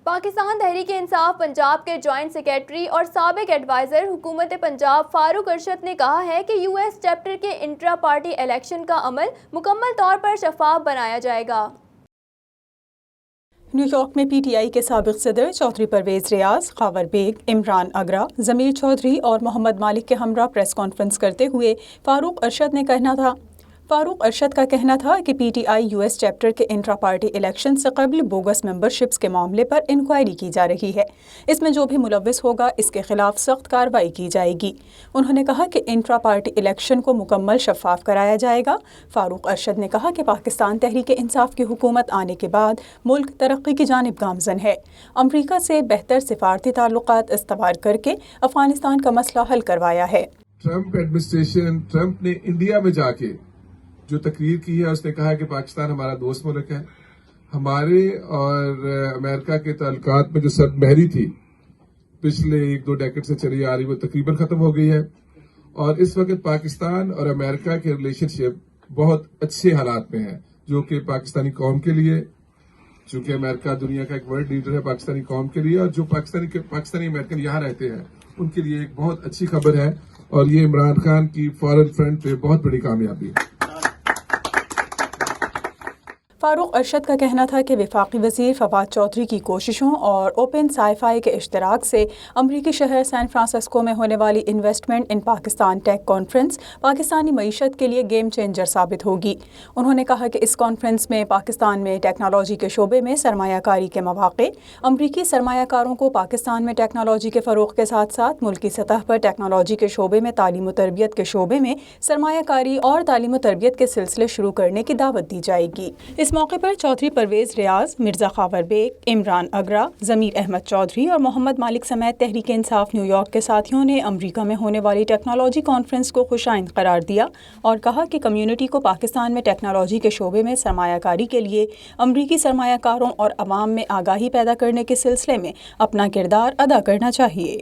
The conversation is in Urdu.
پاکستان تحریک انصاف پنجاب کے جوائنٹ سیکریٹری اور سابق ایڈوائزر حکومت پنجاب فاروق ارشد نے کہا ہے کہ یو ایس چیپٹر کے انٹرا پارٹی الیکشن کا عمل مکمل طور پر شفاف بنایا جائے گا۔ نیو یارک میں پی ٹی آئی کے سابق صدر چودھری پرویز ریاض، خاور بیگ، عمران اگرا، ضمیر چودھری اور محمد مالک کے ہمراہ پریس کانفرنس کرتے ہوئے فاروق ارشد کا کہنا تھا کہ P T I U S chapter کے انٹرا پارٹی الیکشن سے قبل بوگس ممبرشپس کے معاملے پر انکوائری کی جا رہی ہے۔ اس میں جو بھی ملوث ہوگا اس کے خلاف سخت کارروائی کی جائے گی۔ انہوں نے کہا کہ انٹرا پارٹی الیکشن کو مکمل شفاف کرایا جائے گا۔ فاروق ارشد نے کہا کہ پاکستان تحریک انصاف کی حکومت آنے کے بعد ملک ترقی کی جانب گامزن ہے۔ امریکہ سے بہتر سفارتی تعلقات استوار کر کے افغانستان کا مسئلہ حل کروایا ہے۔ ٹرمپ نے انڈیا میں جا کے جو تقریر کی ہے اس نے کہا کہ پاکستان ہمارا دوست ملک ہے۔ ہمارے اور امریکہ کے تعلقات میں جو سرد مہری تھی پچھلے 1-2 ڈیکیڈ سے چلی آ رہی وہ تقریباً ختم ہو گئی ہے، اور اس وقت پاکستان اور امریکہ کے ریلیشن شپ بہت اچھے حالات میں ہے، جو کہ پاکستانی قوم کے لیے، چونکہ امریکہ دنیا کا ایک ورلڈ لیڈر ہے پاکستانی قوم کے لیے، اور جو پاکستانی امریکن یہاں رہتے ہیں ان کے لیے ایک بہت اچھی خبر ہے، اور یہ عمران خان کی فارن فرنٹ پہ بہت بڑی کامیابی ہے۔ فاروق ارشد کا کہنا تھا کہ وفاقی وزیر فواد چودھری کی کوششوں اور اوپن سائی فائی کے اشتراک سے امریکی شہر سان فرانسسکو میں ہونے والی investment in Pakistan take conference Pakistani معیشت کے لیے گیم چینجر ثابت ہوگی۔ انہوں نے کہا کہ اس کانفرنس میں پاکستان میں ٹیکنالوجی کے شعبے میں سرمایہ کاری کے مواقع، امریکی سرمایہ کاروں کو پاکستان میں ٹیکنالوجی کے فروغ کے ساتھ ساتھ ملکی سطح پر ٹیکنالوجی کے شعبے میں تعلیم و تربیت کے شعبے میں سرمایہ کاری اور تعلیم و تربیت کے سلسلے شروع کرنے کی دعوت دی جائے گی۔ اس موقع پر چودھری پرویز ریاض، مرزا خاور بیگ، عمران اگرا، ضمیر احمد چودھری اور محمد مالک سمیت تحریک انصاف نیو یارک کے ساتھیوں نے امریکہ میں ہونے والی ٹیکنالوجی کانفرنس کو خوش آئند قرار دیا اور کہا کہ کمیونٹی کو پاکستان میں ٹیکنالوجی کے شعبے میں سرمایہ کاری کے لیے امریکی سرمایہ کاروں اور عوام میں آگاہی پیدا کرنے کے سلسلے میں اپنا کردار ادا کرنا چاہیے۔